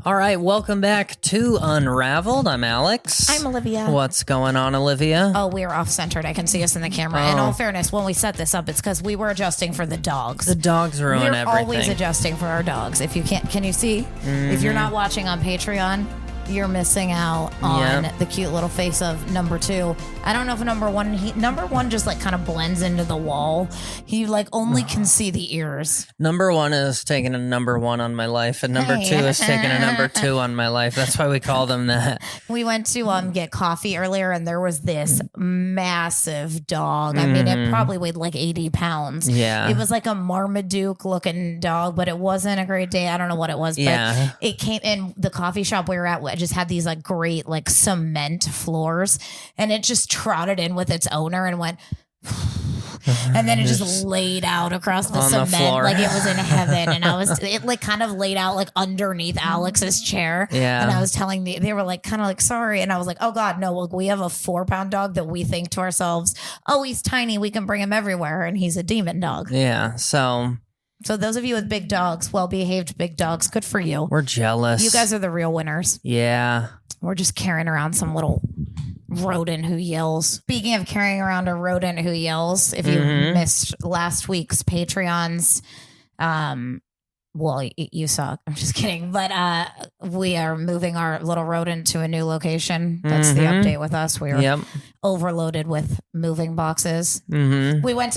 All right, welcome back to Unraveled. I'm Alex. I'm Olivia. What's going on, Olivia? Oh, we are off-centered. I can see us in the camera. In all fairness, when we set this up, it's because we were adjusting for the dogs. The dogs ruin We're everything. always adjusting for our dogs. If you can't, can you see? If you're not watching on Patreon, you're missing out on the cute little face of number two. I don't know if number one just like kind of blends into the wall. He like only can see the ears. Number one is taking a number one on my life, and number two is taking a number two on my life. That's why we call them that. We went to get coffee earlier, and there was this massive dog. I mean, it probably weighed like 80 pounds. Yeah. It was like a Marmaduke looking dog, but it wasn't a great day. I don't know what it was, but it came in the coffee shop we were at. Just had these like great like cement floors, and it just trotted in with its owner and went and then it just laid out across the cement like it was in heaven. And it like kind of laid out like underneath Alex's chair. Yeah. And I was telling they were like kind of like sorry, and I was like, oh god, no, look, we have a 4-pound dog that we think to ourselves, oh, he's tiny, we can bring him everywhere, and he's a demon dog. Yeah. So those of you with big dogs, well-behaved big dogs, good for you. We're jealous. You guys are the real winners. Yeah. We're just carrying around some little rodent who yells. Speaking of carrying around a rodent who yells, if you missed last week's Patreons, well, you suck. I'm just kidding. But we are moving our little rodent to a new location. That's the update with us. We are overloaded with moving boxes. We went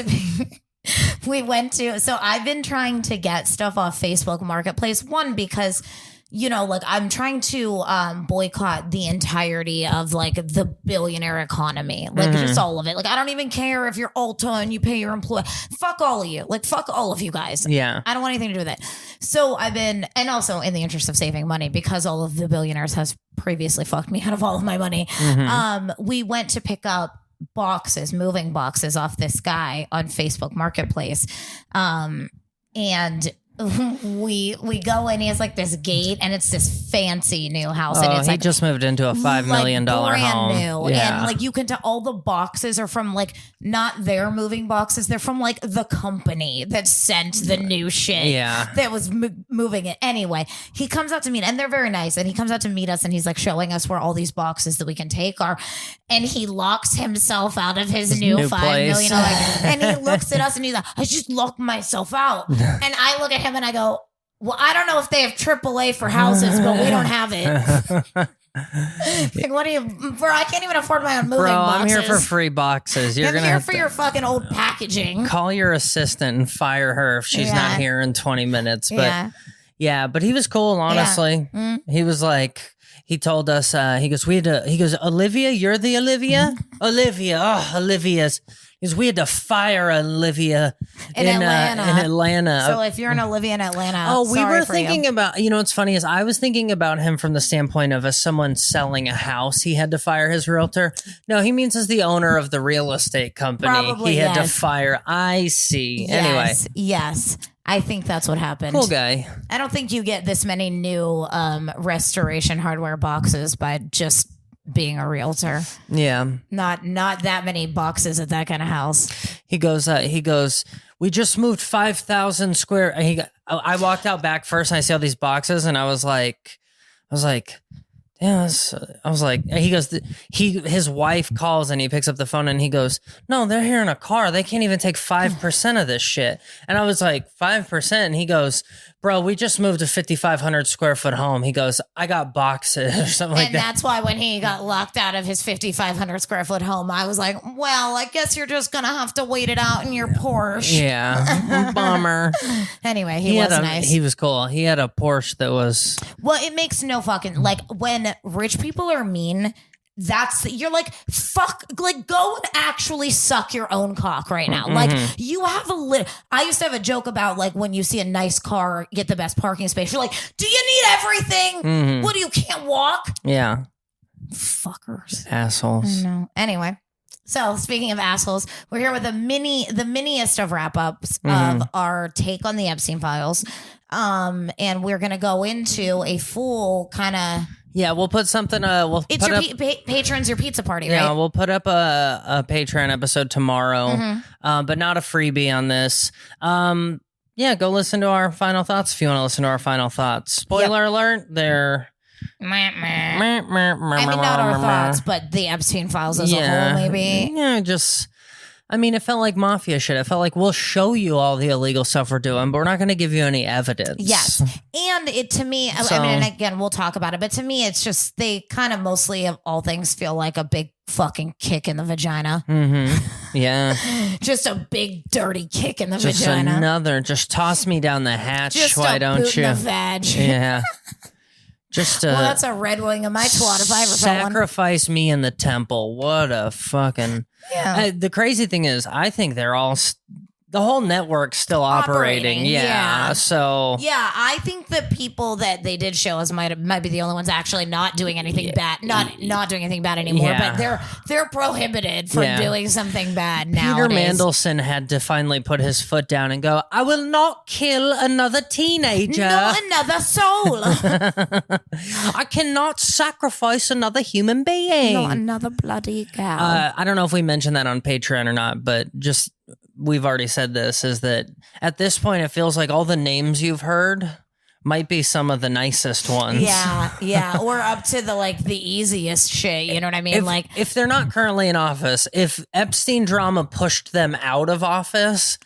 to... So I've been trying to get stuff off Facebook Marketplace. One, because, you know, like I'm trying to boycott the entirety of like the billionaire economy, like just all of it. Like I don't even care if you're Ulta and you pay your employee. Fuck all of you. Like fuck all of you guys. Yeah. I don't want anything to do with it. So and also in the interest of saving money, because all of the billionaires has previously fucked me out of all of my money. We went to pick up moving boxes off this guy on Facebook Marketplace. And we go in, he has like this gate, and it's this fancy new house. And it's he like just moved into a $5 million brand home. New. Yeah. And like you can tell all the boxes are from like not their moving boxes. They're from like the company that sent the new shit. Yeah. That was moving it. Anyway, he comes out to meet, and they're very nice. And he comes out to meet us, and he's like showing us where all these boxes that we can take are. And he locks himself out of his new $5 million. And he looks at us and he's like, I just locked myself out. And I look at him and I go, well, I don't know if they have AAA for houses, but we don't have it. Like, what do you, bro? I can't even afford my own moving boxes. I'm here for free boxes. I'm here for your fucking old packaging. Call your assistant and fire her if she's not here in 20 minutes. But but he was cool, honestly. Yeah. He was like, he told us, he goes, Olivia, you're the Olivia? Olivia's. Because we had to fire Olivia in Atlanta. So if you're an Olivia in Atlanta, we were thinking about, you know, what's funny is I was thinking about him from the standpoint of as someone selling a house, he had to fire his realtor. No, he means as the owner of the real estate company. Probably, he had to fire. I see. Anyway. Yes. I think that's what happened. Cool guy. I don't think you get this many new restoration hardware boxes by just being a realtor. Yeah. Not that many boxes at that kind of house. He goes, we just moved 5,000 square. I walked out back first and I see all these boxes and I was like, yeah, I was like, he goes, his wife calls and he picks up the phone and he goes, no, they're here in a car. They can't even take 5% of this shit. And I was like, 5%? And he goes, bro, we just moved a 5,500 square foot home. He goes, I got boxes or something like that. And that's why when he got locked out of his 5,500 square foot home, I was like, well, I guess you're just going to have to wait it out in your Porsche. Yeah. Bummer. Anyway, he was nice. He was cool. He had a Porsche that was... Well, it makes no fucking... Like, when rich people are mean... You're like, fuck, like go and actually suck your own cock right now. Like you have I used to have a joke about like when you see a nice car, get the best parking space. You're like, do you need everything? What, you can't walk? Yeah. Fuckers. Assholes. I know. Anyway. So speaking of assholes, we're here with the miniest of wrap-ups of our take on the Epstein files. And we're going to go into a full kind of... Yeah, we'll put something. It's your patrons, your pizza party, right? Yeah, we'll put up a Patreon episode tomorrow, but not a freebie on this. yeah, go listen to our final thoughts if you want to listen to our final thoughts. Spoiler alert, they're... I mean, not our thoughts, but the Epstein files as a whole, maybe. Yeah, it felt like mafia shit. It felt like we'll show you all the illegal stuff we're doing, but we're not going to give you any evidence. Yes. And it, to me, I mean, and again, we'll talk about it, but to me, it's just, they kind of mostly of all things feel like a big fucking kick in the vagina. Mm-hmm. Yeah. Just a big dirty kick in the vagina. Just toss me down the hatch. Just why a don't boot you? in the vag. Yeah. Well, that's a red wing of my twat if I ever felt one. Sacrifice me in the temple. What a fucking... Yeah. The crazy thing is, I think they're all... the whole network's still operating. Yeah. So... Yeah, I think the people that they did show us might be the only ones actually not doing anything bad. Not doing anything bad anymore, but they're prohibited from doing something bad now. Peter Mandelson had to finally put his foot down and go, I will not kill another teenager. No, another soul. I cannot sacrifice another human being. Not another bloody cow. I don't know if we mentioned that on Patreon or not, but just... we've already said this, is that at this point it feels like all the names you've heard might be some of the nicest ones. Yeah. Or up to the easiest shit, you know what I mean? If they're not currently in office, if Epstein drama pushed them out of office,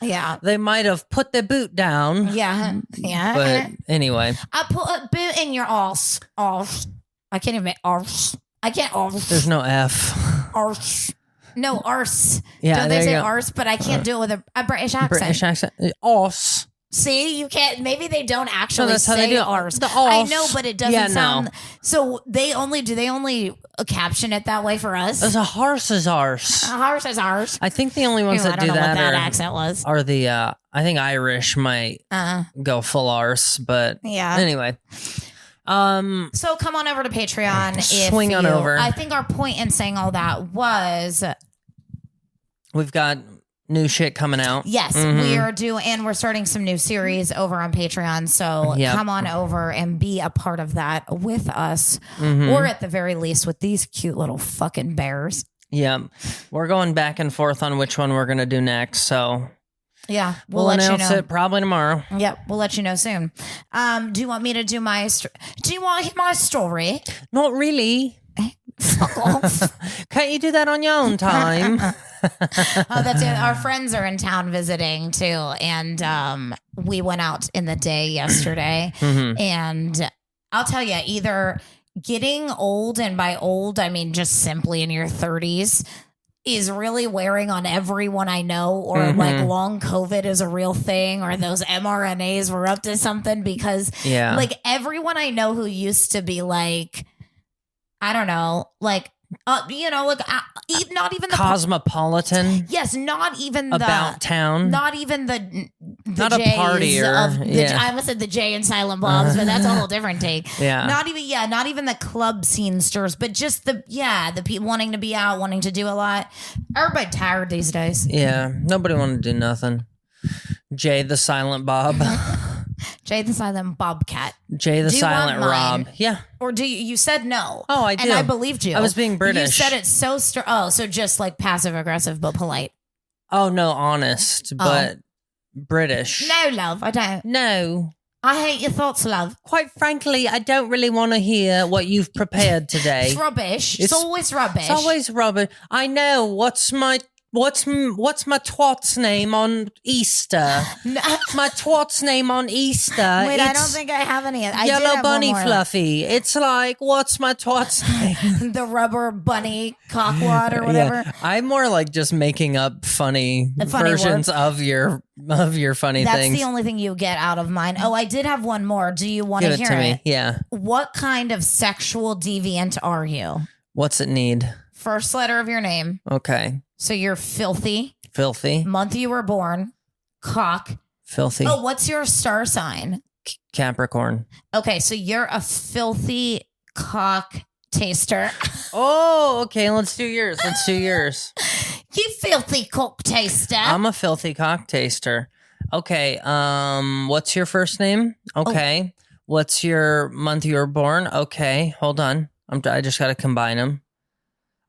they might have put their boot down. Yeah. But anyway. I put a boot in your arse. Arse. I can't even make arse. I can't arse. There's no F. Arse. No, arse. Yeah, don't they say arse? But I can't do it with a British accent. British accent. Arse. See, you can't. Maybe they don't actually that's how they do arse. The arse. I know, but it doesn't sound. No. So they only caption it that way for us? It's a horse's arse. A horse's arse. I think the only ones that do that what that accent was are the. I think Irish might go full arse, but anyway. So come on over to Patreon. Swing on over. I think our point in saying all that was we've got new shit coming out. Yes, we are and we're starting some new series over on Patreon. So come on over and be a part of that with us, or at the very least with these cute little fucking bears. Yeah, we're going back and forth on which one we're gonna do next. So. Yeah, we'll let announce you know. It probably tomorrow. Yep, we'll let you know soon. Do you want me to do my? Do you want my story? Not really. Fuck off. Can't you do that on your own time? That's it. Our friends are in town visiting too, and we went out in the day yesterday. And I'll tell you, either getting old, and by old I mean just simply in your 30s. Is really wearing on everyone I know, or long COVID is a real thing, or those mRNAs were up to something, because everyone I know who used to be I don't know, not even the cosmopolitan. Yes, not even about town. Not even the not J's a partier. I almost said the J and Silent Bobs, but that's a whole different take. Yeah. Not even the club scenesters, but just the people wanting to be out, wanting to do a lot. Everybody tired these days. Yeah, nobody wanted to do nothing. Jay the Silent Bob. Jay the Silent Bobcat. Jay the Silent Rob. Yeah. Or do you said no. Oh, I did. And I believed you. I was being British. You said it so so just passive aggressive but polite. Oh, no, honest, but British. No, love, I don't. No. I hate your thoughts, love. Quite frankly, I don't really want to hear what you've prepared today. It's rubbish. It's always rubbish. It's always rubbish. I know. What's my twat's name on Easter? My twat's name on Easter. Wait, I don't think I have any. Yellow bunny fluffy. It's what's my twat's name? The rubber bunny cockwad or whatever. Yeah. I'm more just making up funny versions of your funny That's things. That's the only thing you get out of mine. Oh, I did have one more. Do you want to hear it? Me. Yeah. What kind of sexual deviant are you? What's it need? First letter of your name. Okay. So you're filthy. Filthy. Month you were born. Cock. Filthy. Oh, what's your star sign? Capricorn. Okay, so you're a filthy cock taster. Oh, okay. Let's do yours. You filthy cock taster. I'm a filthy cock taster. Okay. What's your first name? Okay. Oh. What's your month you were born? Okay. Hold on. I just got to combine them.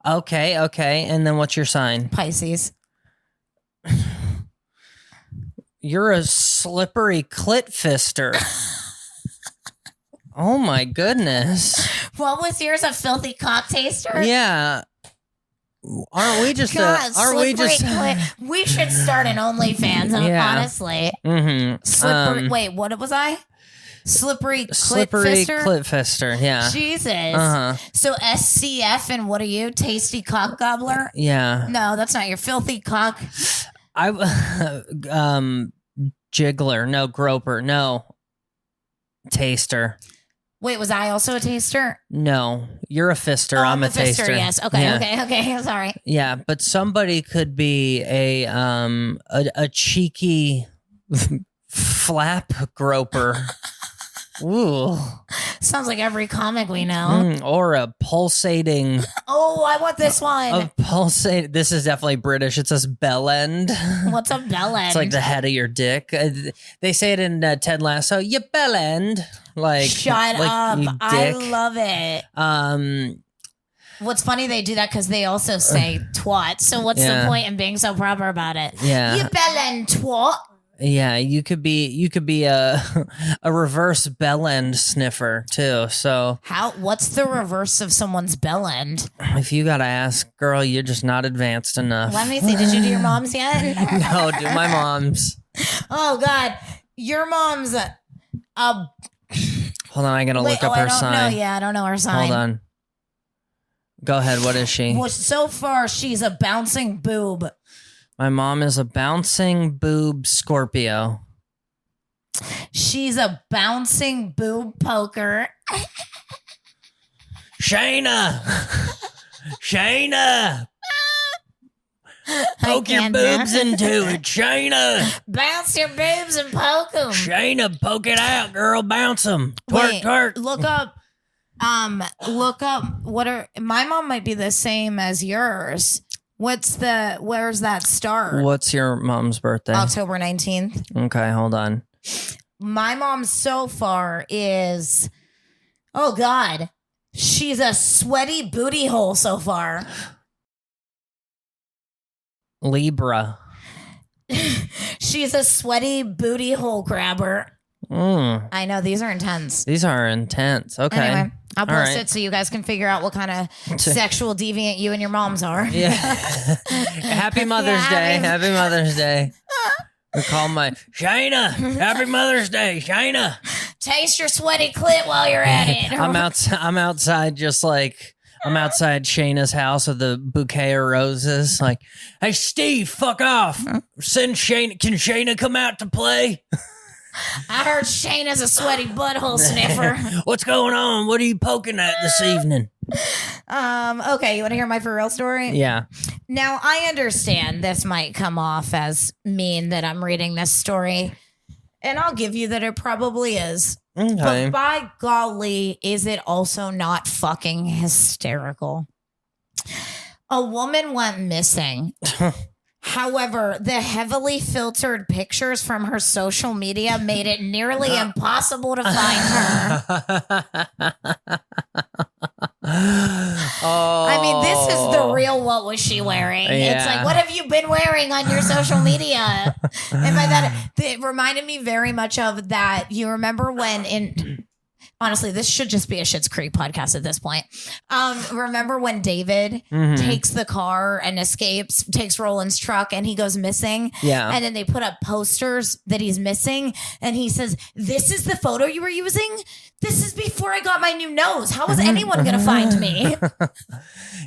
Okay. And then what's your sign? Pisces. You're a slippery clit fister. Oh my goodness. What was yours? A filthy cock taster? Yeah. Aren't we just we should start an OnlyFans, honestly. Mm-hmm. Slippery wait, what was I? Slippery clit fister, yeah. Jesus. So SCF, and what are you? Tasty cock gobbler? Yeah. No, that's not your filthy cock. Jiggler, no, groper, no. Taster. Wait, was I also a taster? No, you're a fister. I'm a taster. Yes. Okay. I'm sorry. Yeah, but somebody could be a cheeky flap groper. Ooh. Sounds like every comic we know. Or a pulsating. Oh, I want this one. A pulsating. This is definitely British. It says bell end. What's a bell end? It's like the head of your dick. They say it in Ted Lasso. You bell end. Like, shut up. I love it. What's funny, they do that because they also say twat. So what's the point in being so proper about it? Yeah. You bell end twat. Yeah, you could be a reverse bell end sniffer too. So what's the reverse of someone's bell end? If you gotta ask, girl, you're just not advanced enough. Let me see. Did you do your mom's yet? No, do my mom's. Oh God, your mom's Hold on, I gotta look up her sign. I don't know her sign. Hold on. Go ahead. What is she? Well, so far she's a bouncing boob. My mom is a bouncing boob Scorpio. She's a bouncing boob poker. Shayna! Poke your boobs into it, Shayna! Bounce your boobs and poke them. Shayna, poke it out, girl. Bounce them. Twerk, twerk. Look up, my mom might be the same as yours. Where's that start? What's your mom's birthday? October 19th. Okay, hold on. My mom so far is, oh God, she's a sweaty booty hole so far. Libra. She's a sweaty booty hole grabber. I know, these are intense. These are intense. Okay. Anyway, I'll post it so you guys can figure out what kind of sexual deviant you and your moms are. Yeah. Happy Mother's Day. Happy Mother's Day. We call my Shayna. Happy Mother's Day, Shayna. Taste your sweaty clit while you're at it. I'm outside I'm outside Shayna's house with a bouquet of roses. Like, hey Steve, fuck off. Send Shayna. Can Shayna come out to play? I heard Shayna's a sweaty butthole sniffer. What's going on? What are you poking at this evening? Okay, you want to hear my for real story? Yeah. Now, I understand this might come off as mean that I'm reading this story, and I'll give you that it probably is. Okay. But by golly, is it also not fucking hysterical? A woman went missing. However, the heavily filtered pictures from her social media made it nearly impossible to find her. I mean, this is the real what was she wearing? Yeah. It's like, what have you been wearing on your social media? And by that, it reminded me very much of that. You remember when honestly, this should just be a Schitt's Creek podcast at this point. Remember when David takes the car and escapes, takes Roland's truck, and he goes missing? Yeah. And then they put up posters that he's missing, and he says, "This is the photo you were using? This is before I got my new nose. How was anyone going to find me?"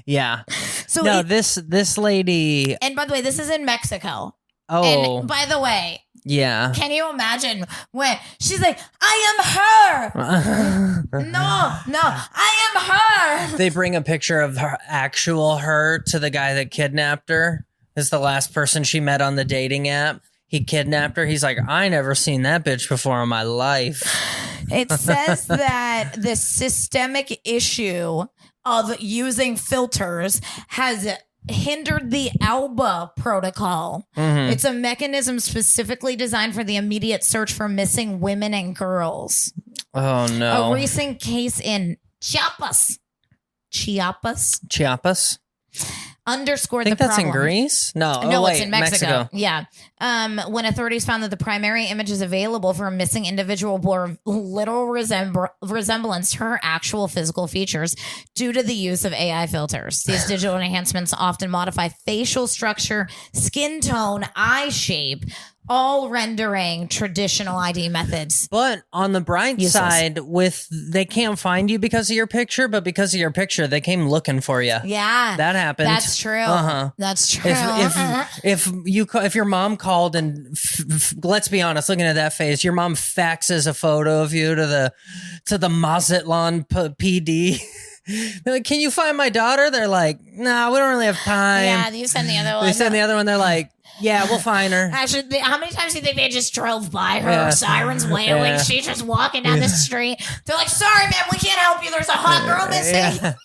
Yeah. So no, this lady. And by the way, this is in Mexico. Oh. And by the way, yeah. can you imagine when she's like, "I am her." No, I am her. They bring a picture of her actual her to the guy that kidnapped her. Is the last person she met on the dating app. He kidnapped her. He's like, I never seen that bitch before in my life. It says that the systemic issue of using filters has hindered the ALBA protocol. It's a mechanism specifically designed for the immediate search for missing women and girls. Oh, no. A recent case in Chiapas underscored I think the that's problem. in Greece. No, It's in Mexico. Yeah. When authorities found that the primary images available for a missing individual bore little resemblance to her actual physical features due to the use of AI filters. These digital enhancements often modify facial structure, skin tone, eye shape, all rendering traditional ID methods. But on the bright useless. side, they can't find you because of your picture, but because of your picture, they came looking for you. Yeah, that happened. That's true. That's true. If your mom called and let's be honest, looking at that face, your mom faxes a photo of you to the Mazatlan PD. They're like, can you find my daughter? They're like, nah, we don't really have time. Yeah, you send the other one. They send the other one. They're like, yeah, we'll find her. Actually, how many times do you think they just drove by her? Sirens wailing. She's just walking down the street. They're like, sorry, man, we can't help you. There's a hot girl missing.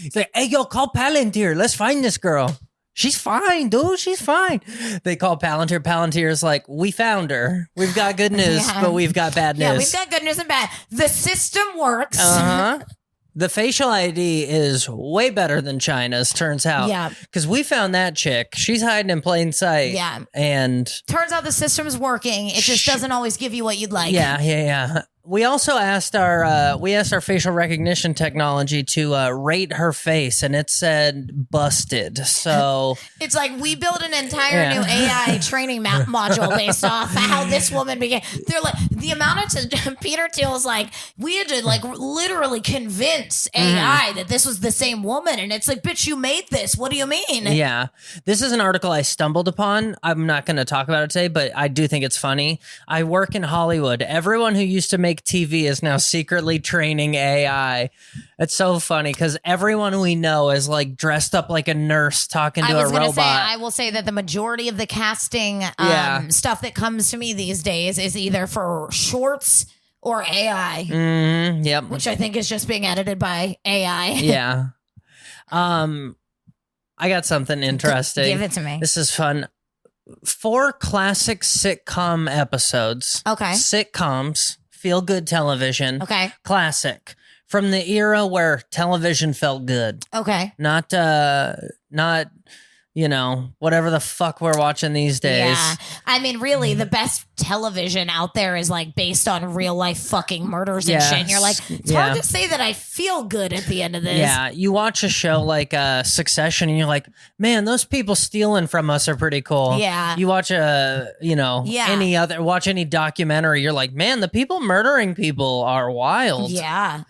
It's like, hey, yo, call Palantir. Let's find this girl. She's fine, dude. She's fine. They call Palantir. Palantir's like, we found her. We've got good news, but we've got bad news. Yeah, we've got good news and bad. The system works. The facial ID is way better than China's, turns out. Yeah. Because we found that chick. She's hiding in plain sight. Yeah. And turns out the system's working. It just doesn't always give you what you'd like. Yeah. We also asked our facial recognition technology to rate her face, and it said busted. So it's like we built an entire new AI training module based off how this woman began. They're like the amount of Peter Thiel's like we had to like literally convince AI that this was the same woman, and it's like, bitch, you made this. What do you mean? Yeah, this is an article I stumbled upon. I'm not going to talk about it today, but I do think it's funny. I work in Hollywood. Everyone who used to make TV is now secretly training AI. It's so funny because everyone we know is like dressed up like a nurse talking to a robot. I will say that the majority of the casting stuff that comes to me these days is either for shorts or AI. Yep. Which I think is just being edited by AI. Yeah. I got something interesting. Give it to me. This is fun. 4 classic sitcom episodes. Okay. Sitcoms. Feel good television. Okay. Classic. From the era where television felt good. Okay. Not whatever the fuck we're watching these days. Yeah. I mean, really, the best television out there is like based on real life fucking murders and shit. And you're like, it's hard to say that I feel good at the end of this. Yeah. You watch a show like Succession and you're like, man, those people stealing from us are pretty cool. Yeah. You watch watch any documentary, you're like, man, the people murdering people are wild. Yeah.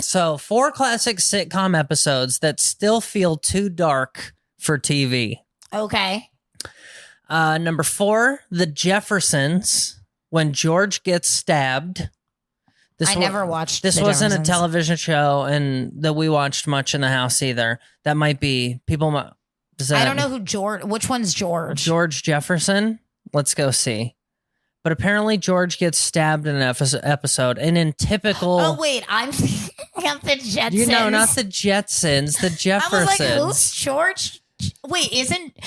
So 4 classic sitcom episodes that still feel too dark for TV. Okay. Number 4, The Jeffersons, when George gets stabbed. I never watched this. The wasn't Jeffersons. a television show, and that we watched much in the house either. That might be people. I don't know who George. Which one's George? George Jefferson. Let's go see. But apparently George gets stabbed in an episode, and in typical. Oh wait, I'm thinking of the Jetsons. You know, not the Jetsons, the Jeffersons. I was like, who's George? Wait, isn't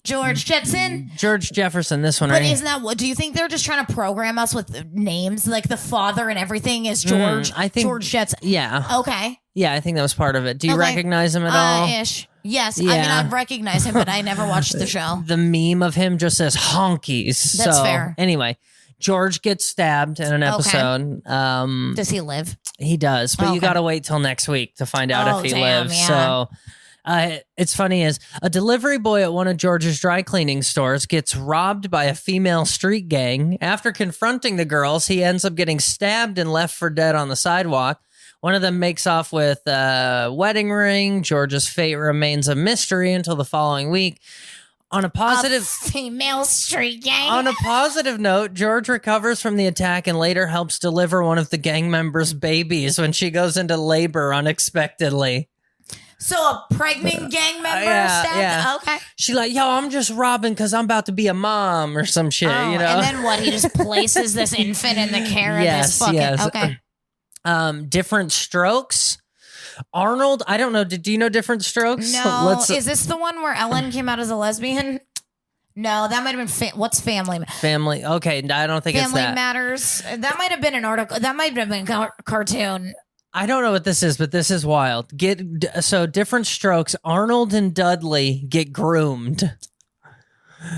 George Jetson? George Jefferson, this one, but right? Isn't that what? Do you think they're just trying to program us with names like the father and everything is George? I think George Jetson. Yeah. Okay. Yeah, I think that was part of it. Do you recognize him at all? Ish. Yes. Yeah. I mean, I recognize him, but I never watched the show. The meme of him just says honkies. That's fair. Anyway, George gets stabbed in an episode. Does he live? He does, but you got to wait till next week to find out if he lives. Yeah. So it's funny is a delivery boy at one of George's dry cleaning stores gets robbed by a female street gang. After confronting the girls, he ends up getting stabbed and left for dead on the sidewalk. One of them makes off with a wedding ring. George's fate remains a mystery until the following week. On a positive female street gang. On a positive note, George recovers from the attack and later helps deliver one of the gang members' babies when she goes into labor unexpectedly. So a pregnant gang member stabbed? Yeah. Okay. She's like, yo, I'm just robbing because I'm about to be a mom or some shit, you know? And then what? He just places this infant in the care of this fucking... Okay. Different Strokes. Arnold, I don't know. Do you know Different Strokes? No. Is this the one where Ellen came out as a lesbian? No, that might have been what's Family? Family. Okay, I don't think it's that. Family Matters. That might have been an article. That might have been a cartoon. I don't know what this is, but this is wild. So different strokes. Arnold and Dudley get groomed.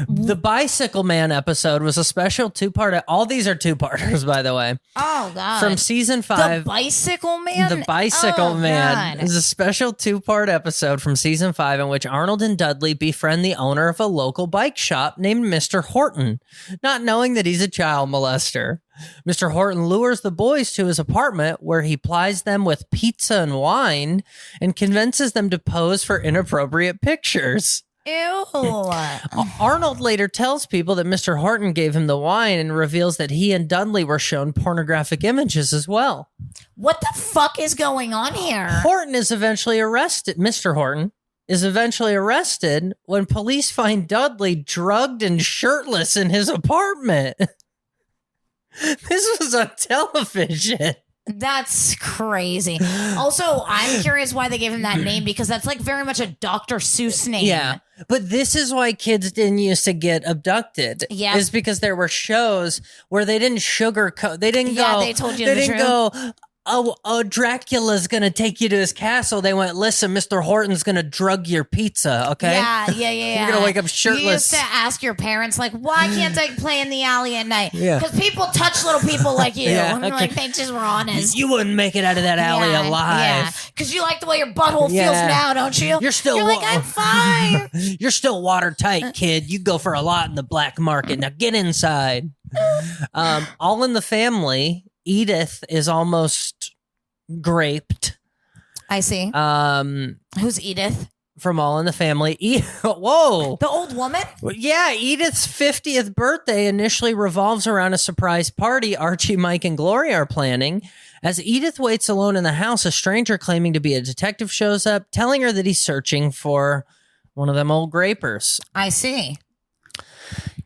The Bicycle Man episode was a special two-part. All these are two-parters, by the way. Oh, God. From season 5. The Bicycle Man? The Bicycle Man God. is a special two-part episode from season 5 in which Arnold and Dudley befriend the owner of a local bike shop named Mr. Horton, not knowing that he's a child molester. Mr. Horton lures the boys to his apartment where he plies them with pizza and wine and convinces them to pose for inappropriate pictures. Ew. Arnold later tells people that Mr. Horton gave him the wine and reveals that he and Dudley were shown pornographic images as well. What the fuck is going on here? Horton is eventually arrested. Mr. Horton is eventually arrested when police find Dudley drugged and shirtless in his apartment. This was on television. That's crazy. Also, I'm curious why they gave him that name because that's like very much a Dr. Seuss name. Yeah. But this is why kids didn't used to get abducted. Yeah. Is because there were shows where they didn't sugarcoat. They didn't go. Yeah, they told you They the didn't truth. go. Oh, Dracula's gonna take you to his castle. They went, listen, Mr. Horton's gonna drug your pizza, okay? Yeah. You're gonna wake up shirtless. You used to ask your parents, like, why can't I play in the alley at night? Yeah. Because people touch little people like you. Yeah, And okay. like, they just were honest. You wouldn't make it out of that alley Yeah, alive. because you like the way your butthole feels Yeah. now, don't you? You're like, I'm fine. You're still watertight, kid. You go for a lot in the black market. Now get inside. All in the Family, Edith is almost graped. I see. Who's Edith? From All in the Family. Whoa. The old woman? Yeah, Edith's 50th birthday initially revolves around a surprise party Archie, Mike, and Gloria are planning. As Edith waits alone in the house, a stranger claiming to be a detective shows up, telling her that he's searching for one of them old grapers. I see.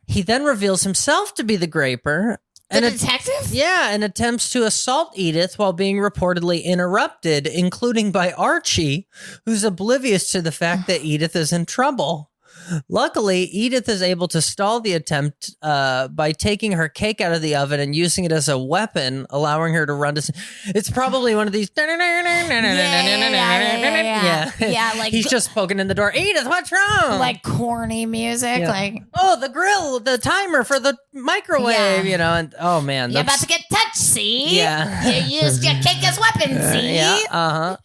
He then reveals himself to be the graper. The detective? Yeah, and attempts to assault Edith while being reportedly interrupted, including by Archie, who's oblivious to the fact that Edith is in trouble. Luckily, Edith is able to stall the attempt by taking her cake out of the oven and using it as a weapon, allowing her to run to... It's probably one of these... Yeah, like... He's just poking in the door. Edith, what's wrong? Like corny music, Yeah. like... Oh, the grill, the timer for the microwave, Yeah. you know, and oh man. You're about to get touched, see? Yeah. You used your cake as weapon, see? Yeah, uh-huh.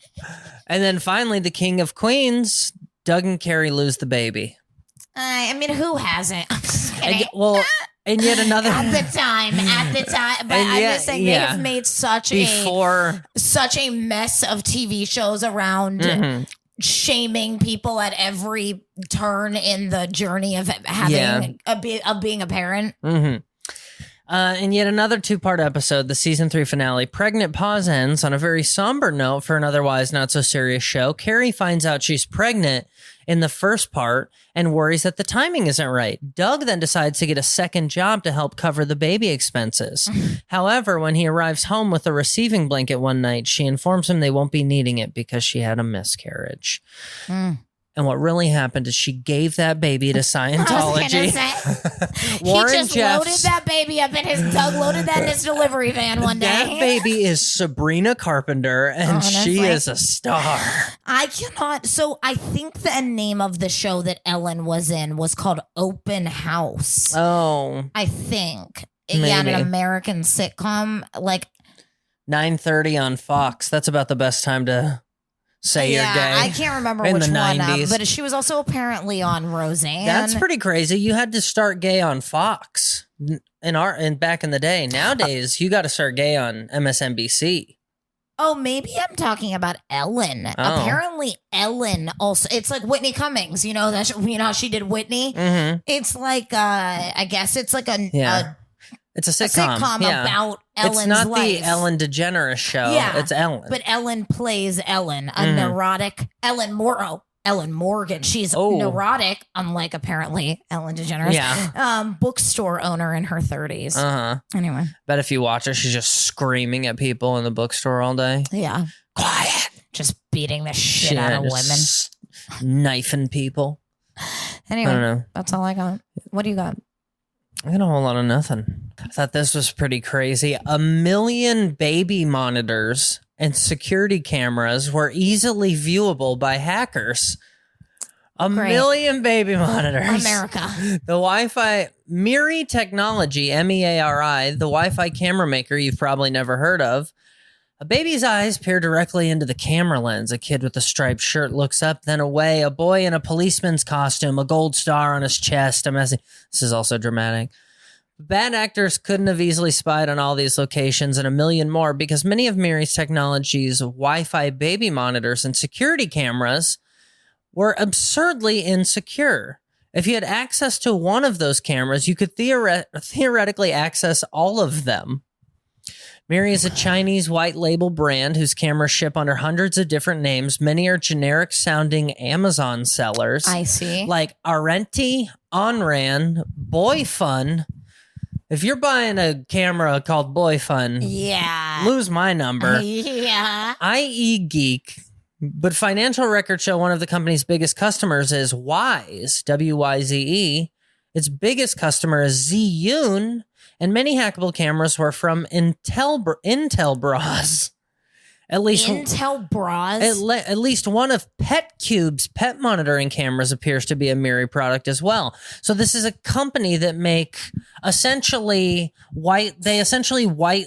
And then finally, the King of Queens, Doug and Carrie lose the baby. I mean, who hasn't? I'm just kidding. And yet another... At the time. But I'm just saying, they have made such a mess of TV shows around shaming people at every turn in the journey of having of being a parent. Mm-hmm. And yet another two-part episode, the season 3 finale. Pregnant Pause ends on a very somber note for an otherwise not-so-serious show. Carrie finds out she's pregnant in the first part and worries that the timing isn't right. Doug then decides to get a second job to help cover the baby expenses. However, when he arrives home with a receiving blanket one night, she informs him they won't be needing it because she had a miscarriage. And what really happened is she gave that baby to Scientology. He just loaded that baby up in his... Doug loaded that in his delivery van one day. That baby is Sabrina Carpenter, and she is a star. I cannot... So I think the name of the show that Ellen was in was called Open House. Oh. I think. Maybe. Yeah, an American sitcom. Like 9:30 on Fox. That's about the best time to... say you're gay. I can't remember in which the one, 90s. but she was also apparently on Roseanne. That's pretty crazy. You had to start gay on Fox in back in the day. Nowadays, you got to start gay on MSNBC. Oh, maybe I'm talking about Ellen. Oh. Apparently, Ellen also. It's like Whitney Cummings. You know that how she did Whitney. Mm-hmm. It's like I guess it's like it's a sitcom, about Ellen's It's not life. the Ellen DeGeneres show. Yeah, it's Ellen. But Ellen plays Ellen, a neurotic Ellen Morgan. She's neurotic, unlike apparently Ellen DeGeneres. Yeah. Bookstore owner in her 30s. Uh-huh. Anyway. Bet if you watch her, she's just screaming at people in the bookstore all day. Yeah. Quiet. Just beating the shit out of women. Knifing people. Anyway, I don't know. That's all I got. What do you got? I got a whole lot of nothing. I thought this was pretty crazy. 1 million baby monitors and security cameras were easily viewable by hackers. A million baby monitors. America. The Wi-Fi Miri Technology, MEARI, the Wi-Fi camera maker you've probably never heard of. A baby's eyes peer directly into the camera lens. A kid with a striped shirt looks up, then away. A boy in a policeman's costume, a gold star on his chest. This is also dramatic. Bad actors couldn't have easily spied on all these locations and a million more because many of Miri's Technology's Wi-Fi baby monitors and security cameras were absurdly insecure. If you had access to one of those cameras, you could theoretically access all of them. Miri is a Chinese white label brand whose cameras ship under hundreds of different names. Many are generic sounding Amazon sellers. I see. Like Arenti, Onran, Boyfun. If you're buying a camera called Boyfun, lose my number. Yeah. IE Geek. But financial records show one of the company's biggest customers is Wyze, W-Y-Z-E. Its biggest customer is Zhiyun, and many hackable cameras were from Intel Bras. At least one of PetCube's pet monitoring cameras appears to be a Miri product as well. So this is a company that make essentially white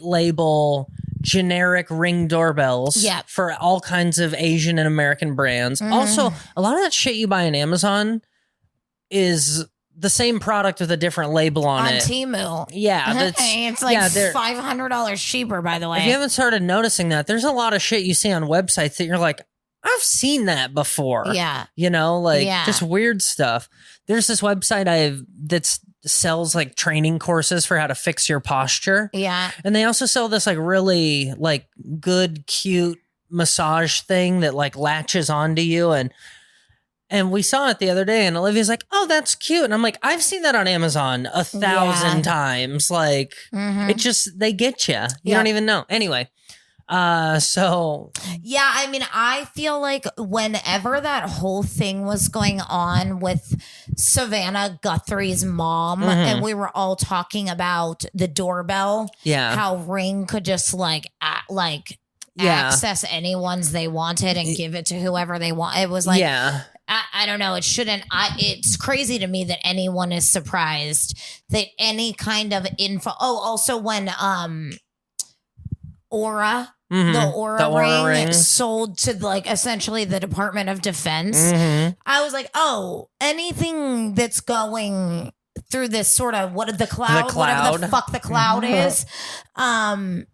label generic Ring doorbells for all kinds of Asian and American brands. Also, a lot of that shit you buy on Amazon is the same product with a different label on it. Temu. Yeah. It's like $500 cheaper, by the way. If you haven't started noticing that, there's a lot of shit you see on websites that you're like, I've seen that before. Yeah. Just weird stuff. There's this website that sells like training courses for how to fix your posture. Yeah. And they also sell this like really like good, cute massage thing that like latches onto you. And we saw it the other day and Olivia's like, oh, that's cute. And I'm like, I've seen that on Amazon 1,000 times. Like it just, they get you. You don't even know. Anyway. I feel like whenever that whole thing was going on with Savannah Guthrie's mom, and we were all talking about the doorbell, how Ring could just access anyone's they wanted and give it to whoever they want. It was like, I don't know. It shouldn't. It's crazy to me that anyone is surprised that any kind of info. Oh, also when Aura. The Aura ring sold to like essentially the Department of Defense. I was like, oh, anything that's going through this sort of whatever the cloud is,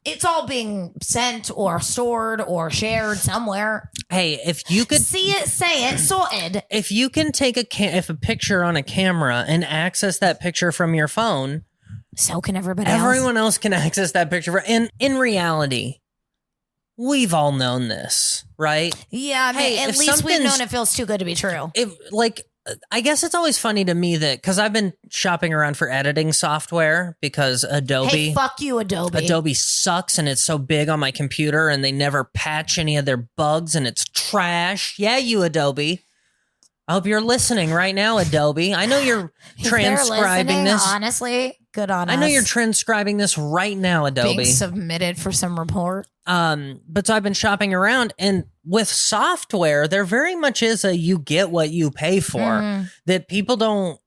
it's all being sent or stored or shared somewhere. Hey, if you could see it, say it, sorted. If you can take a picture on a camera and access that picture from your phone, so can everybody else. Everyone else can access that picture. In reality, we've all known this, right? Yeah, at least we've known it feels too good to be true. I guess it's always funny to me that because I've been shopping around for editing software because Adobe. Hey, fuck you, Adobe. Adobe sucks and it's so big on my computer and they never patch any of their bugs and it's trash. Yeah, you Adobe. I hope you're listening right now, Adobe. I know you're transcribing this. Honestly, good on us. I know you're transcribing this right now, Adobe. Being submitted for some report. But so I've been shopping around, and with software, there very much is a you get what you pay for that people don't.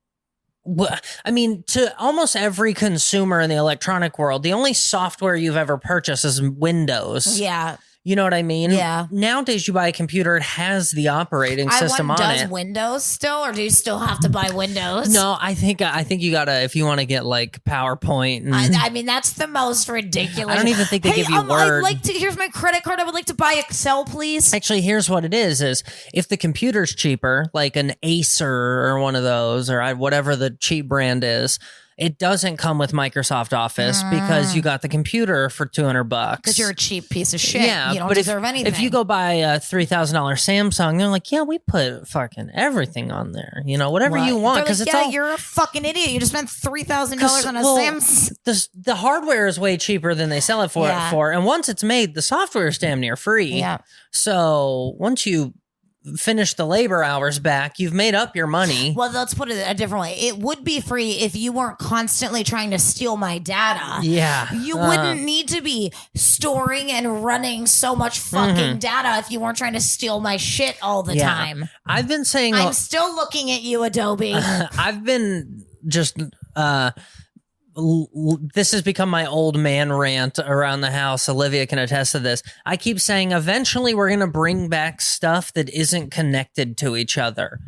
I mean, to almost every consumer in the electronic world, the only software you've ever purchased is Windows. Yeah. You know what I mean? Yeah. Nowadays, you buy a computer, it has the operating system on it. Does Windows still, or do you still have to buy Windows? No, I think you gotta, if you want to get like PowerPoint. And, I mean, that's the most ridiculous. I don't even think they give you Word. Here's my credit card. I would like to buy Excel, please. Actually, here's what it is if the computer's cheaper, like an Acer or one of those, or whatever the cheap brand is, it doesn't come with Microsoft Office because you got the computer for $200. Because you're a cheap piece of shit. Yeah, you don't deserve anything. If you go buy a $3,000 Samsung, they're like, yeah, we put fucking everything on there. You know, whatever you want. Because you're a fucking idiot. You just spent $3,000 on a Samsung. The hardware is way cheaper than they sell it for. And once it's made, the software is damn near free. Yeah. So once you finished the labor hours back. You've made up your money. Well, let's put it a different way. It would be free if you weren't constantly trying to steal my data. Yeah. You wouldn't need to be storing and running so much fucking data if you weren't trying to steal my shit all the time. I've been saying... I'm still looking at you, Adobe. I've been just... this has become my old man rant around the house. Olivia can attest to this. I keep saying eventually we're going to bring back stuff that isn't connected to each other.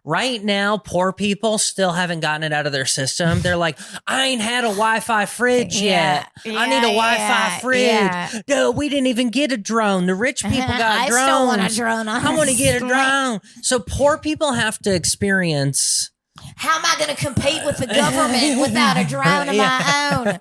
Right now, poor people still haven't gotten it out of their system. They're like, I ain't had a Wi-Fi fridge yet. I need a Wi-Fi fridge. Dude, we didn't even get a drone. The rich people got drones. I still want a drone. I want to get a drone. So poor people have to experience... How am I going to compete with the government without a drone of my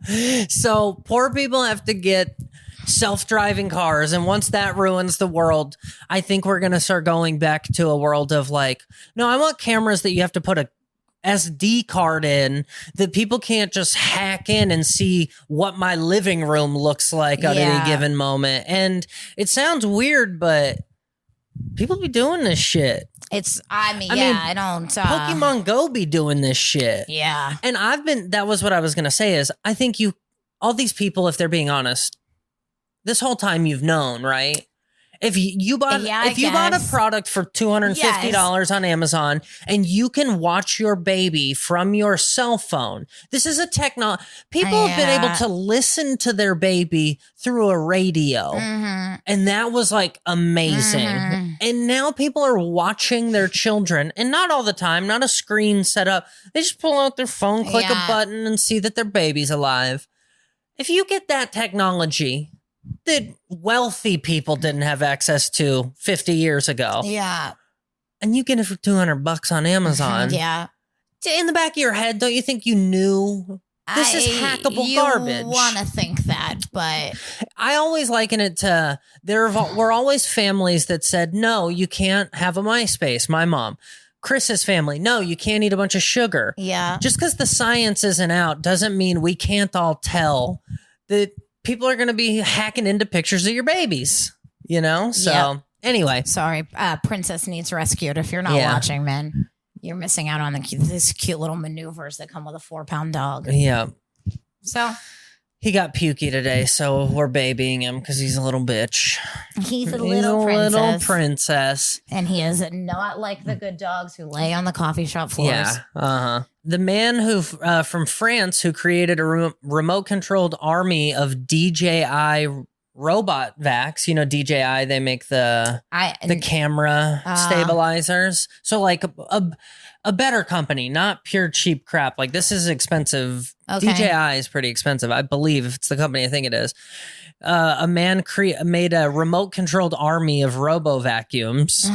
own? So poor people have to get self-driving cars. And once that ruins the world, I think we're going to start going back to a world of like, no, I want cameras that you have to put a SD card in that people can't just hack in and see what my living room looks like at any given moment. And it sounds weird, but people be doing this shit. I don't. Pokemon Go be doing this shit. Yeah. And that was what I was going to say is I think all these people, if they're being honest, this whole time you've known, right? If you bought a product for $250 on Amazon and you can watch your baby from your cell phone, this is a technology. People have been able to listen to their baby through a radio. And that was like amazing. And now people are watching their children, and not all the time, not a screen set up. They just pull out their phone, click a button, and see that their baby's alive. If you get that technology that wealthy people didn't have access to 50 years ago. Yeah. And you get it for $200 on Amazon. Yeah. In the back of your head, don't you think you knew this is hackable garbage? You want to think that, but I always liken it to there were always families that said, no, you can't have a MySpace. My mom. Chris's family, no, you can't eat a bunch of sugar. Yeah. Just because the science isn't out doesn't mean we can't all tell that people are going to be hacking into pictures of your babies, you know? So anyway. Sorry. Princess needs rescued. If you're not watching, man, you're missing out on these cute little maneuvers that come with a 4-pound dog. Yeah. So he got pukey today, so we're babying him because he's a little bitch. He's a little princess. And he is not like the good dogs who lay on the coffee shop floors. Yeah. Uh-huh. The man who from France who created a remote-controlled army of DJI robot vacs. You know, DJI, they make the camera stabilizers. So like a better company, not pure cheap crap. Like this is expensive. Okay. DJI is pretty expensive, I believe, if it's the company I think it is. A man made a remote-controlled army of robo-vacuums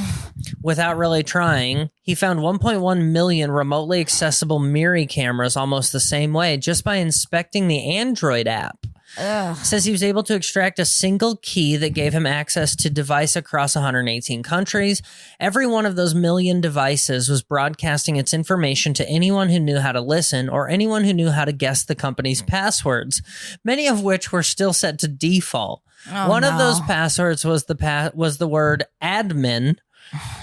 without really trying. He found 1.1 million remotely accessible Miri cameras almost the same way just by inspecting the Android app. Says he was able to extract a single key that gave him access to device across 118 countries. Every one of those million devices was broadcasting its information to anyone who knew how to listen or anyone who knew how to guess the company's passwords, many of which were still set to default. One of those passwords was the word admin.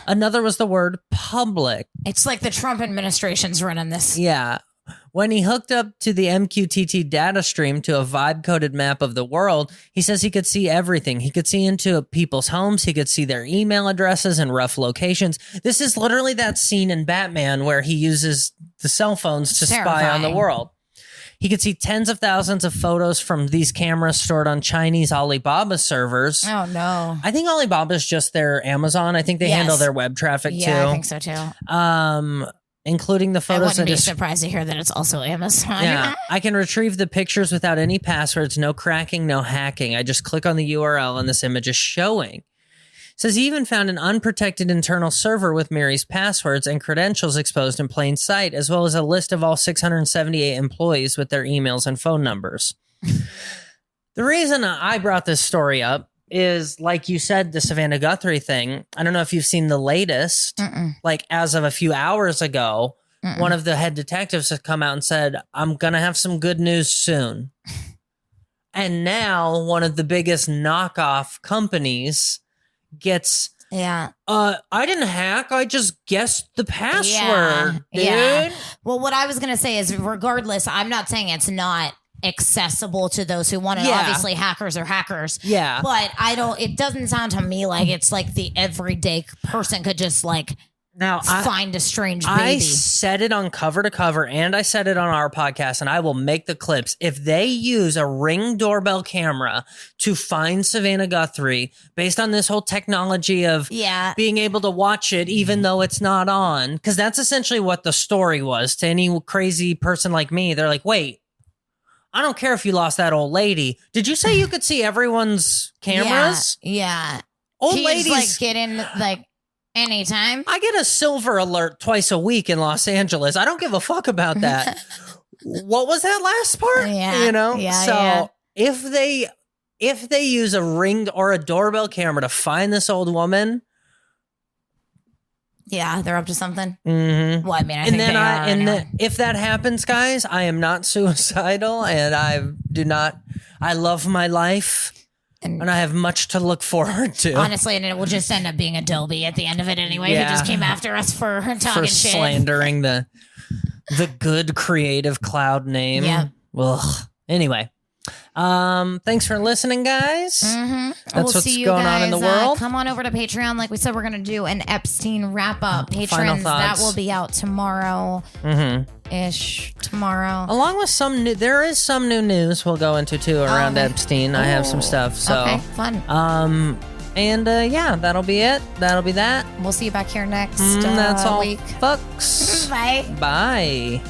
Another was the word public. It's like the Trump administration's running this. Yeah. When he hooked up to the MQTT data stream to a vibe-coded map of the world, he says he could see everything. He could see into people's homes. He could see their email addresses and rough locations. This is literally that scene in Batman where he uses the cell phones to spy on the world. He could see tens of thousands of photos from these cameras stored on Chinese Alibaba servers. Oh, no. I think Alibaba is just their Amazon. I think they handle their web traffic, too. Yeah, I think so, too. Including the photos. I wouldn't be surprised to hear that it's also Amazon. Yeah, I can retrieve the pictures without any passwords, no cracking, no hacking. I just click on the URL and this image is showing. Says he even found an unprotected internal server with Miri's passwords and credentials exposed in plain sight, as well as a list of all 678 employees with their emails and phone numbers. The reason I brought this story up is, like you said, the Savannah Guthrie thing. I don't know if you've seen the latest. Like, as of a few hours ago, one of the head detectives has come out and said, I'm going to have some good news soon. And now one of the biggest knockoff companies gets Yeah. I didn't hack. I just guessed the password, dude. Yeah. Well, what I was going to say is regardless, I'm not saying it's not accessible to those who want it. Yeah. Obviously, hackers are hackers. Yeah. But it doesn't sound to me like it's like the everyday person could just like find a strange baby. I said it on Cover to Cover and I said it on our podcast, and I will make the clips. If they use a Ring doorbell camera to find Savannah Guthrie based on this whole technology of being able to watch it even though it's not on, because that's essentially what the story was to any crazy person like me. They're like, wait, I don't care if you lost that old lady. Did you say you could see everyone's cameras? Yeah. Old Can ladies you just, like, get in like anytime. I get a silver alert twice a week in Los Angeles. I don't give a fuck about that. What was that last part? Yeah. You know? Yeah, so yeah. if they use a Ring or a doorbell camera to find this old woman. Yeah, they're up to something. Mm-hmm. Well, I mean, I think they are anyway. If that happens, guys, I am not suicidal, and I love my life. And I have much to look forward to. Honestly, and it will just end up being Adobe at the end of it anyway. Yeah. Who just came after us for talking shit. Slandering the good Creative Cloud name. Yeah. Ugh. Anyway, thanks for listening, guys. Mm-hmm. That's what's going on in the world. Come on over to Patreon. Like we said, we're going to do an Epstein wrap-up. Patrons, that thoughts. will be out tomorrow. Ish tomorrow. Along with there is some new news we'll go into too around Epstein. I have some stuff. So okay, fun. And yeah, that'll be it. That'll be that. We'll see you back here next that's all, week. folks. Bye. Bye.